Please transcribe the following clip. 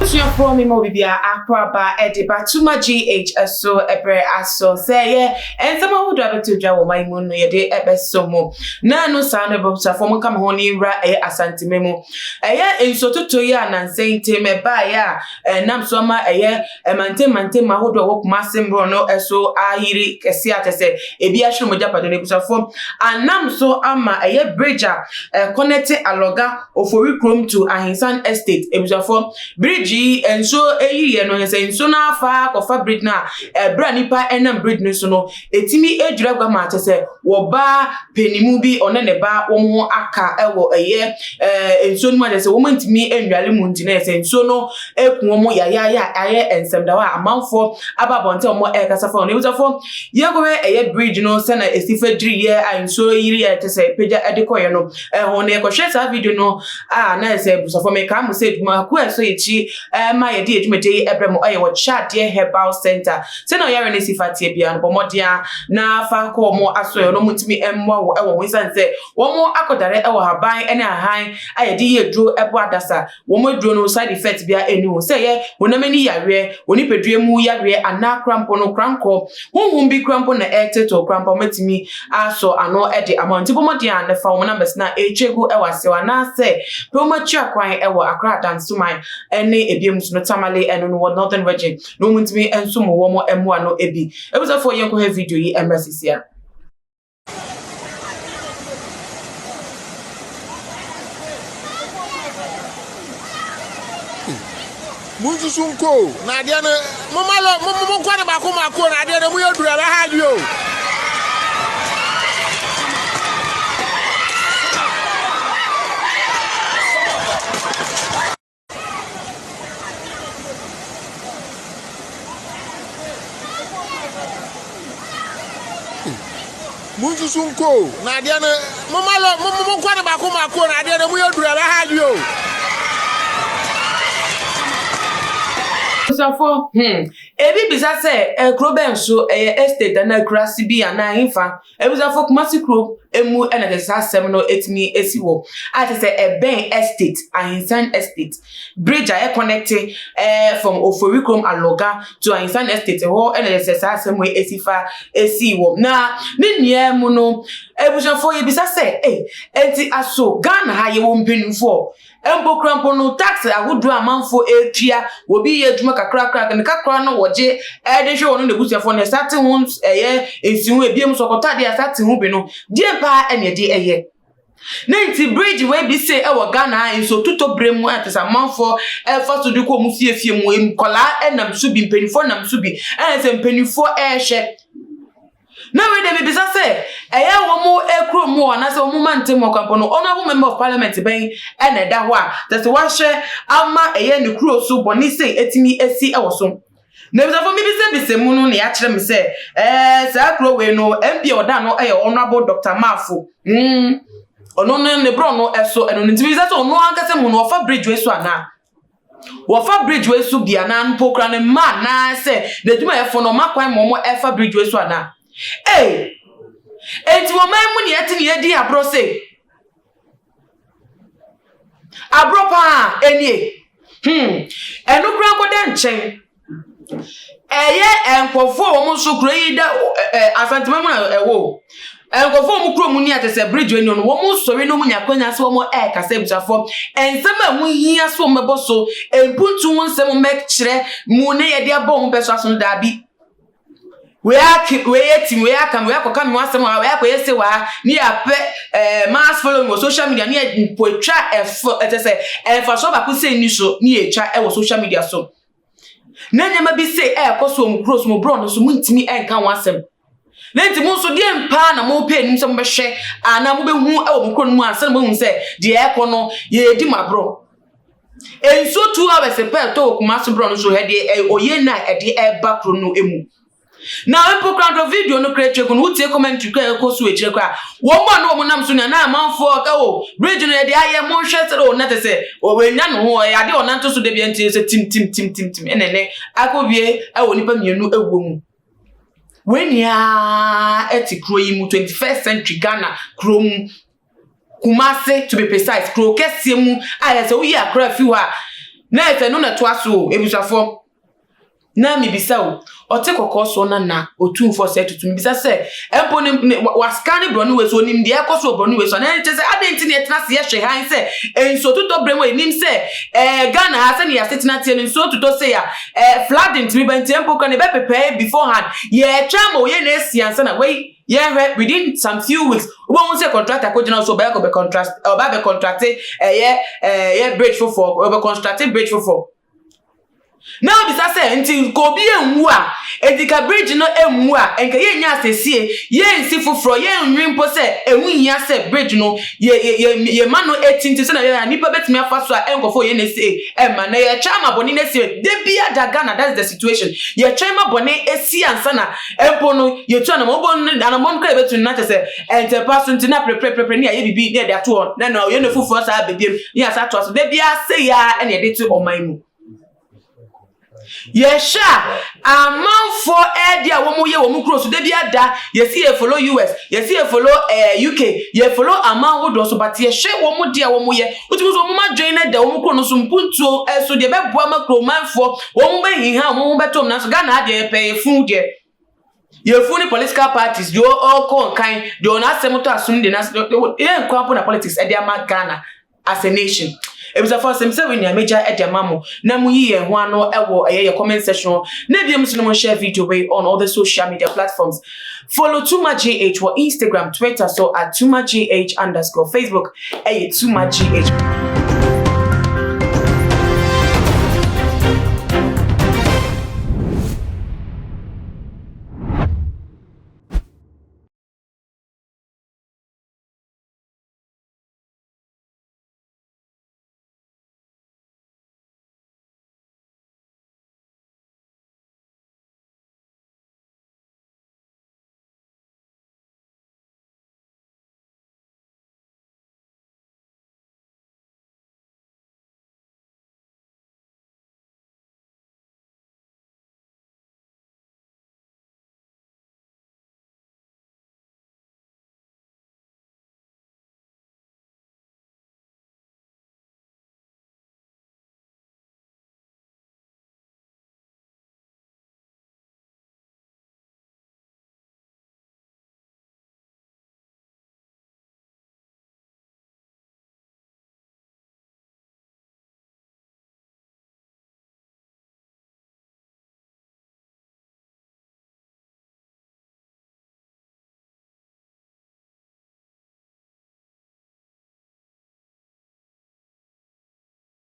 Abusuya from me mo bibia akwaba ediba tuma GH aso ebre aso say and some who do to dwa wo mai mu no ye de ebesomo na no sa no be from kam ho ni ra asante memo enso toto ye anansen te me ba ya nam so ma mante ma ho do wo Kumasi mbro no eso ahiri kese atese ebi ahwe mo japado ne busafo anam so ama bridger connect aloga ofori chrome to Ahinsan estate ebusafo bridge enso eyiye no yese enso na afa kofa bridge na bra nipa enam bridge no so no etimi edwura gwa ma atese wo ba penimu bi one ne ba wo ho aka ewo enso no ade se wo mantimi enwale mu ntine yese enso no ekuo mo ya ensem da wa amanfo ababonte omo kasa fa no ebusafo yegowe bridge no se na esifa diri ye enso yiri etese peja edikoye no ho ne ekohwe sa video no na ese ebusafo me ka mo se duma ku eso yichi ma ye de edwumede ebremo wo chat ye herbal center se no yare ne sifatie bia no bomodia na fa ko mo aso no mutimi emwa wo wo wisanse wo mo akodare wo haban ene ahan ayede ye duro ebo adasa wo mo duro no side effect bia eni wo se ye wonamani yare woni pedue mu yare ana crampo no cranko hunhum bi crampo na to crampo matimi aso ano ede amount bomodia na fa wo na mesna echegu wase wana se promocha kwan wo Accra dance man ene ebiem no tamale eno no northern region no muntimi enso mo wo mo emu ano ebi ebusafo yenko he video yi emrasisia Munsusunko na dia na momalo mo kwa na mako na dia na mu yodura ba ha dio Munsusunko na dia na momalo mo kwa na mako na dia na mu yodura ba ha dio Busafo ebi bisa se kroben so estate na krasi bi ana hinfa ebusafo Kumasi kro emu ena de sasem no etimi esiwo ati se ben estate Ahinsan estate bridge aye connect from Oforikom Aloga to Ahinsan estate ho ena de sasem we esifa esiwo na ninie mu no ebusafo ye bisa se enti aso Ghana ha ye wo mpenufo embo crampo no tax agudu amanfo etua obi ye dwuma kakra ne kakra no woje de hwe wono nebusuafo ne sate hu ensihu ebiem sokota de sate hu bi no die pa ene de Nanti bridge we bi say wo Ghana enso tuto bremu atesa manfo fa so de ko mu fiefie mu kola enam so bi mpenifo nam so bi ense mpenifo hwe na we de bibisa say wo mu ekro mu ona say wo mu mantem okampo no honorable member of parliament ben ene da ho a that wa hwe ama ne kro so boni say etimi esi wo so na bibisa fo mi bise mu no ne ya kire me say sa kro we no MP oda no honorable Dr. Mafo ono ne bro no eso eno ne bibisa so no ankase mu no ofa bridge we so ana wofa bridge we so bia na mpokra ne ma na say de duma ye fo no makwan mo efa bridge we so ana enti wo man mu ne yeti ne yedi abro se abro pa enie enu kra ko de nchen enkofo wo mu so kro yi da asante mamu na ewo enkofo mu kro mu ni atese bridge eni no wo mu sori no mu nyakwanya se wo mu kasa busafo ensema mu hia so mebo so empuntu wonsem mek kire mu ne yedi abo mu beso aso da bi we akoka mi wasem wa we akoyese wa ni ape mass following on social media ni poetwa etese so ba ku say ni so ni etwa e wo social media so na nyama bi say koso mu cross mu bro no so mu ntimi enka wasem na nti mu so die mpa na mu pe nim so mu behwe ana mu behu e wo mu kro no mu anse mu hu say de ekono ye di mabro enso 2 hours pe to Kumasi bro no so he de oye na e de e ba kro no emu na epokrando video no create ko no tie comment ko so ejire kwa wo mo no mo nam so na amanfo ka wo bridge no de aye mo hwese o na tese o we nya no ho ya de o nanto so de bi enti se tim enene akobie e wo nipa mienu ewo mu when ya eti kro yi mu 21st century Ghana kro mu Kumasi to be precise kro kese mu aye se wo yi akra fi wa na efe no na to aso ebusafo na me bisa o ote kokoso na otumfo se tutum bisa se empo ni waskani bro no we so nim de ekoso bro no we so na nche se adenti na etna se ye hwe han se enso tuto bremo nim se Ghana ha se ne ya setina tie nso tuto se ya flooding to be tempo kan e be prepare beforehand ye twamo ye na esiansa na we yeah, within some few weeks, we won't say contract ko jina so be ko be contract or be contracted bridge for be constructed bridge for. Now this say until ko bi enwu a edika bridge no enwu a enka ye nya asesie ye nsi foforo ye nwimpo se enwu hia se bridge no ye ma no 18 se na ye nipa betimi afa so a enkofo ye na se ma na ye chama boni na se de bia da Ghana. That's the situation. Ye chama boni esi ansa na empo no ye tu na mo bon na mo ka betu na se ente paso ntina prepare ni ye bibi ne de ato na na ye no foforo sa abediem ni asa to so de bia se ya na ye de tu oman mu. Yesha amanfo edia wo mu ye wo mu cross de bia da ye see e follow US ye see e follow UK ye follow amanwo do so but ye hwe wo mu dia wo mu ye utimi so wo ma join na da wo mu cross no so mpuntuo so de be boa makro manfo wo mu be hiha wo mu betom na so Ghana de pe fun de ye fun ni political parties do all kon kan de on asem to asum de na ye nkwapo na politics edia ma Ghana as a nation. It was a first time when you major at your mammo. Namu and one or a comment section. Maybe I'm going to share video on all the social media platforms. Follow TumaGH for Instagram, Twitter, so at TumaGH_, Facebook, Tuma GH.